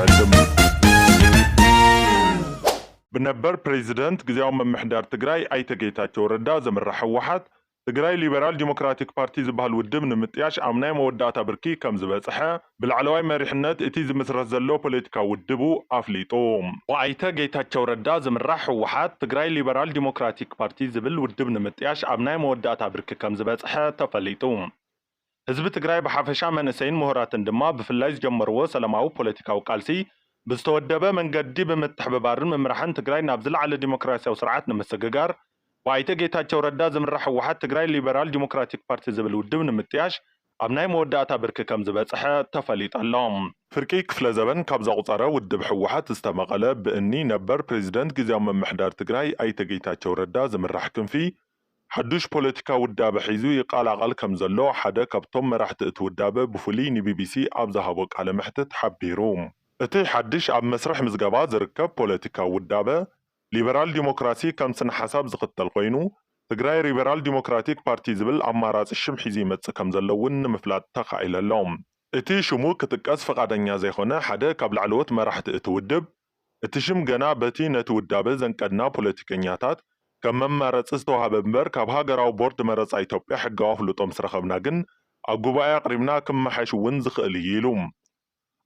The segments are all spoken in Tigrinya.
يقدم بنبر بريزيدنت غزياو ممحدار تግራይ ኣይተ ጌታቸው ረዳ ዘምራሕ ህወሓት ትግራይ ሊበራል ዲሞክራቲክ ፓርቲ ዝበሃል ውድብ ንምጥያሽ ኣብ ናይ መወዳእታ ብርኪ ከም ዝበፅሐ ብላዕለዋይ መሪሕነት እቲ ዝምስረት ዘሎ ፖለቲካዊ ውድቡ ኣፍሊጡ ወኣይተ ጌታቸው ረዳ ዘምራሕ ህወሓት ትግራይ ሊበራል ዲሞክራቲክ ፓርቲ ዝብል ውድብ ንምጥያሽ ኣብ ናይ መወዳእታ ብርኪ ከም ዝበፅሐ ተፈሊጡ ህዝቢ ትግራይ ብሓፈሻ መንእሰይን ምሁራትን ድማ ብፍላይ ዝጀመርዎ ሰላማዊ ፖለቲካዊ ቃልሲ ብዝተወደበ መንገዲ ብምትሕብባርን ምምራሕን ትግራይ ናብ ዝለዓለ ዲሞክራሲያዊ ስርዓት ንምስግጋር ወኣይተ ጌታቸው ረዳ ዝምራሕ ህወሓት ትግራይ ሊበራል ዲሞክራቲክ ፓርቲ ዝብል ውድብ ንምጥያሽ ኣብ ናይ መወዳእታ ብርኪ ከም ዝበፅሐ ተፈሊጠሎም ፍርቂ ክፍለ ዘበን ካብ ዘቁፀረ ውድብ ህወሓት ዝተመቐለ ብእኒ ነበር ፕሬዚደንት ግዚያዊ ምምሕዳር ትግራይ ኣይተ ጌታቸው ረዳ ዝምራሕ ክንፊ ሓዱሽ ፖለቲካ ውዳበ ሒዙ ይቃላቀል ከም ዘሎ ሓደ ካብቶም መራሕቲ እቲ ውዳበ ብፍሉይ ንቢቢሲ ኣብ ዝሃቦ ቃለ መሕትት ሓቢሩ እቲ ሓድሽ ኣብ መስርሕ ምዝገባ ዝርከብ ፖለቲካ ውዳበ ሊበራል ዲሞክራሲ ከም ስነ ሓሳብ ዝኽተል ኮይኑ ትግራይ ሊበራል ዲሞክራቲክ ፓርቲ ዝብል ኣማራፂ ሽም ሒዙ ይመጽእ ከም ዘለውን ንምፍላጥ ተኻኢለሎም እቲ ሽሙ ክትቀስ ፈቃደኛ ዘይኮነ ሓደ ካብ ላዕለዎት መራሕቲ እቲ ውድብ እቲ ሽም ገና በቲ ነቲ ውዳበ ዘንቀድና ፖለቲከኛታት ከም መመረፂ ዝተዋሃበ እምበር ካብ ሃገራዊ ቦርድ መረፃ ኢትዮጵያ ሕጋዊ ኣፍልጦም ስረኸብና ግን ኣብ ጉባኤ ኣቅሪብና ክመሓሽ እውን ዝኽእል እዩ ኢሉ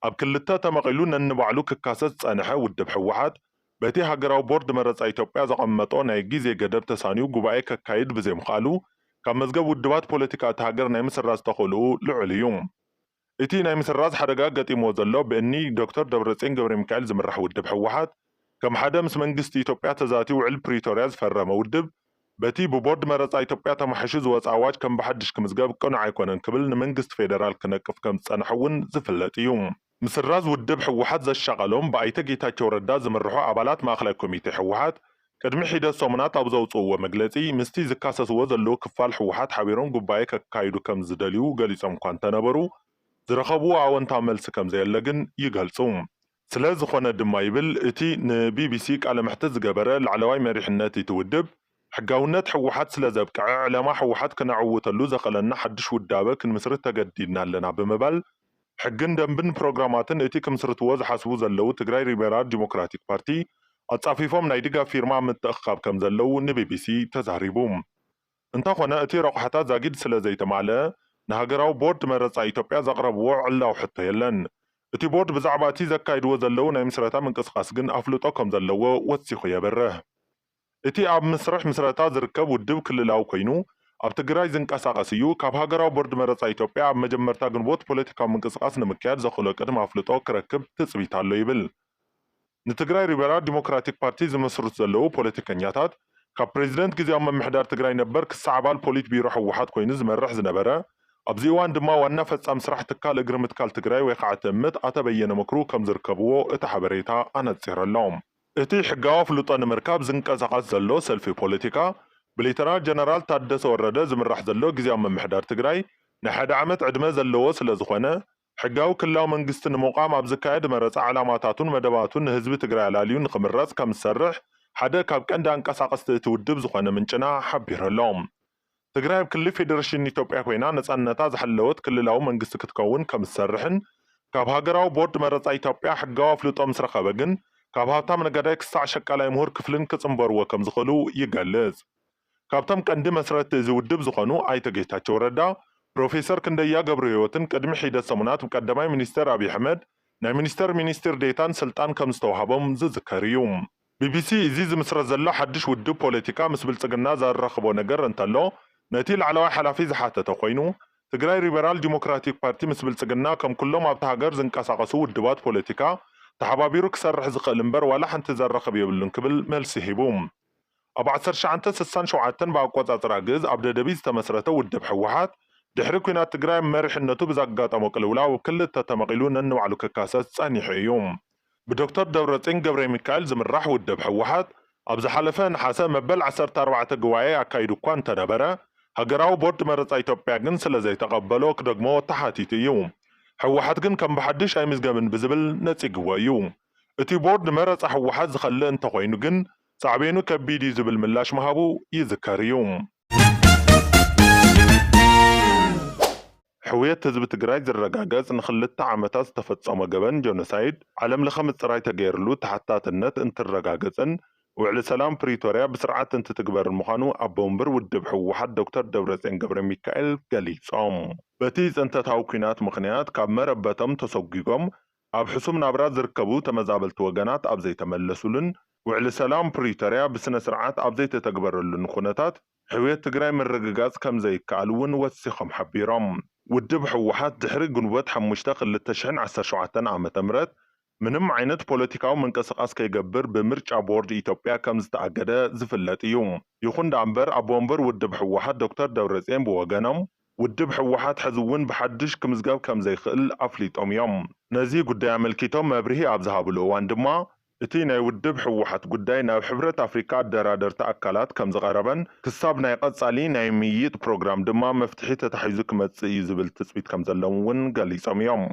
ኣብ ክልተ ተመቂሉ ነንባዕሉ ክካሰስ ፀንሐ ውድብ ህወሓት በቲ ሃገራዊ ቦርድ መረፃ ኢትዮጵያ ዘቐመጦ ናይ ግዜ ገደብ ተሳኒዩ ጉባኤ ከካይድ ብዘይምኽኣሉ ካብ መዝገብ ውድባት ፖለቲካ እቲ ሃገር ናይ ምስራዝ ተኽእልኡ ልዑል እዩ እቲ ናይ ምስራዝ ሓደጋ ገጢሞ ዘሎ ብእኒ ዶክተር ደብረፅዮን ገብረ ሚካኤል ዝምራሕ ውድብ ህወሓት ከም ሓደ ምስ መንግስቲ ኢትዮጵያ ተዛቲ ውዕል ፕሪቶርያ ዝፈረመ ውድብ በቲ ብቦርድ መረፃ ኢትዮጵያ ተማሓሹ ዝወፀ ኣዋጅ ከም ብሓድሽ ክምዝገብ ቅኑዕ ኣይኮነን ክብል ንመንግስቲ ፌደራል ክነቅፍ ከም ዝፀንሐ እውን ዝፍለጥ እዩ ምስራዝ ውድብ ህወሓት ዘሻቀሎም ብኣይተ ጌታቸው ረዳ ዝምርሖ ኣባላት ማእኸላይ ኮሚቴ ህወሓት ቅድሚ ሒደት ሰሙናት ኣብ ዘውፅእዎ መግለፂ ምስቲ ዝካሰስዎ ዘለዉ ክፋል ህወሓት ሓቢሮም ጉባኤ ከካይዱ ከም ዝደልዩ ገሊፆም እኳ እንተነበሩ ዝረኸብዎ ኣወንታዊ መልሲ ከም ዘየለ ግን ይገልጹ ስለ ዝኾነ ድማ ይብል እቲ ንቢቢሲ ቃለ መሕትት ዝገበረ ላዕለዋይ መሪሕነት እቲ ውድብ ሕጋውነት ህወሓት ስለ ዘብቅዐ ዕላማ ህወሓት ክነዕውተሉ ዘኸለና ሓድሽ ውዳበ ክንምስርት ተገዲድና ኣለና ብምባል ሕግን ደንብን ፕሮግራማትን እቲ ክምስርትዎ ዝሓስቡ ዘለዉ ትግራይ ሊበራል ዲሞክራቲክ ፓርቲ ኣጻፊፎም ናይ ድጋፍ ፊርማ ምትእኽኻብ ከም ዘለዉ ንቢቢሲ ተዛሪቡ እንተኾነ እቲ ረቑሓታት ዛጊድ ስለ ዘይተማልአ ንሃገራዊ ቦርድ መረፃ ኢትዮጵያ ዘቕረብዎ ዕላው ሕቶ የለን እቲ ቦርድ ብዛዕባ እቲ ዘካይድዎ ዘለዉ ናይ ምስረታ ምንቅስቃስ ግን ኣፍልጦ ከም ዘለዎ ወሲኹ የበርህ እቲ ኣብ መስርሕ ምስረታ ዝርከብ ውድብ ክልላዊ ኮይኑ ኣብ ትግራይ ዝንቀሳቀስ እዩ ካብ ሃገራዊ ቦርድ መረፃ ኢትዮጵያ ኣብ መጀመርታ ግንቦት ፖለቲካዊ ምንቅስቃስ ንምክያድ ዘኽእሎ ቅድመ ኣፍልጦ ክረክብ ትፅቢት ኣሎ ይብል ንትግራይ ሊበራል ዲሞክራቲክ ፓርቲ ዝመስርቱ ዘለዉ ፖለቲከኛታት ካብ ፕሬዚደንት ግዚያዊ ምምሕዳር ትግራይ ነበር ክሳዕ ኣባል ፖሊት ቢሮ ህወሓት ኮይኑ ዝመርሕ ዝነበረ ኣብዚ እዋን ድማ ዋና ፈጻሚ ስራሕ ትካል እግሪ ምትካል ትግራይ ወይ ከዓ ትምት ኣቶ በየነ ምክሩ ከም ዝርከብዎ እቲ ሓበሬታ ኣነፂረሎም እቲ ሕጋዊ ኣፍልጦ ንምርካብ ዝንቀሳቀስ ዘሎ ሰልፊ ፖለቲካ ብሌተናል ጀነራል ታደሰ ወረደ ዝምራሕ ዘሎ ግዚያዊ ምምሕዳር ትግራይ ናይ ሓደ ዓመት ዕድመ ዘለዎ ስለ ዝኾነ ሕጋዊ ክልላዊ መንግስቲ ንምቋም ኣብ ዝካየድ መረፃ ዓላማታቱን መደባቱን ንህዝቢ ትግራይ ኣላልዩ ንክምረፅ ከም ዝሰርሕ ሓደ ካብ ቀንዲ አንቀሳቀስቲ እቲ ውድብ ዝኾነ ምንጭና ሓቢረሎም ትግራይ ኣብ ክልል ፌደሬሽን ኢትዮጵያ ኮይና ነፃነታ ዝሓለወት ክልላዊ መንግስቲ ክትከውን ከም ዝሰርሕን ካብ ሃገራዊ ቦርድ መረፃ ኢትዮጵያ ሕጋዊ ኣፍልጦ ምስ ረኸበ ግን ካብ ሃብታም ነጋዳይ ክሳዕ ሸቃላይ ምሁር ክፍልን ክፅምበርዎ ከም ዝኽእሉ ይገልጽ ካብቶም ቀንዲ መስረቲ እዚ ውድብ ዝኾኑ ኣይተ ጌታቸው ረዳ ፕሮፌሰር ክንደያ ገብረ ህይወትን ቅድሚ ሒደት ሰሙናት ቀዳማይ ሚኒስተር ኣብይ ኣሕመድ ናይ ሚኒስተር ዴታን ስልጣን ከም ዝተዋሃቦም ዝዝከር እዩ ቢቢሲ እዚ ዝምስረት ዘሎ ሓድሽ ውድብ ፖለቲካ ምስ ብልጽግና ዘራኽቦ ነገር እንተሎ ነቲ ላዕለዋይ ሓላፊ ዝሓተተ ኮይኑ ትግራይ ሊበራል ዲሞክራቲክ ፓርቲ ምስ ብልጽግና ከም ኩሎም ኣብቲ ሃገር ዝንቀሳቀሱ ውድባት ፖለቲካ ተሓባቢሩ ክሰርሕ ዝኽእል እምበር ዋላ ሓንቲ ዘራኽብ የብሉን ክብል መልሲ ሂቡ ኣብ 1967 ብኣቆፃፅራ ግዕዝ ኣብ ደደቢት ዝተመስረተ ውድብ ህወሓት ድሕሪ ኩናት ትግራይ መሪሕነቱ ብዘጋጠሞ ቅልውላው ክልተ ተመቂሉ ነንባዕሉ ክካሰስ ጸኒሑ እዩ ብዶክተር ደብረፅዮን ገብረ ሚካኤል ዝምራሕ ውድብ ህወሓት ኣብ ዝሓለፈ ነሓሰ መበል 14 ጉባኤ ኣካይዱ እኳ እንተነበረ ሃገራዊ ቦርድ መረፃ ኢትዮጵያ ግን ስለ ዘይተቐበሎ ክደግሞ ተሓቲቱ እዩ ህወሓት ግን ከም ብሓድሽ ኣይምዝገብን ብዝብል ነፂግዎ እዩ እቲ ቦርድ መረፃ ህወሓት ዝኸልእ እንተኮይኑ ግን ሳዕቤኑ ከቢድ ዝብል ምላሽ መሃቡ ይዝከር እዩ حوية ህዝቢ ትግራይ ዝረጋገጽ ንኽልተ ዓመታት ዝተፈጸመ ገበን ጆኖሳይድ ዓለም ለኸ ምጽራይ ተገይርሉ ተሓታትነት እንትረጋገጽን ውዕሊ ሰላም ፕሪቶርያ ብስርዓት እንትትግበርን ምዃኑ ኣቦ ወንበር ውድብ ሕወሓት ዶክተር ደብረጽዮን ገብረ ሚካኤል ገሊጾም። በቲ ጽንተታዊ ኩናት ምኽንያት ካብ መረበቶም ተሰጊጎም ኣብ ሕሱም ናብራ ዝርከቡ ተመዛበልቲ ወገናት ኣብ ዘይተመለሱልን ውዕሊ ሰላም ፕሪቶርያ ብስነ ስርዓት ኣብ ዘይተተግበረሉን ኩነታት ሕውየት ትግራይ ምርግጋጽ ከም ዘይከኣል እውን ወሲኾም ሓቢሮም። ውድብ ሕወሓት ድሕሪ ግንቦት 5 2017 ዓ.ም ምንም ዓይነት ፖለቲካዊ ምንቅስቃስ ከይገብር ብምርጫ ቦርድ ኢትዮጵያ ከም ዝተኣገደ ዝፍለጥ እዩ። ይኹን ዳእምበር ኣቦ ወንበር ውድብ ሕወሓት ዶክተር ደብረጽዮን ብወገኖም ውድብ ሕወሓት ሕዚ እውን ብሓድሽ ክምዝገብ ከም ዘይኽእል ኣፍሊጦም እዮም። ነዚ ጉዳይ ኣመልኪቶም መብርሂ ኣብ ዝሃብሉ እዋን ድማ እቲ ናይ ውድብ ሕወሓት ጉዳይ ናብ ሕብረት ኣፍሪካ ኣደራደርቲ ኣካላት ከም ዝቐረበን ክሳብ ናይ ቀጻሊ ናይ ምይይጥ ፕሮግራም ድማ መፍትሒ ተታሒዙ ክመጽእ እዩ ዝብል ትጽቢት ከም ዘለዎም እውን ገሊጾም እዮም።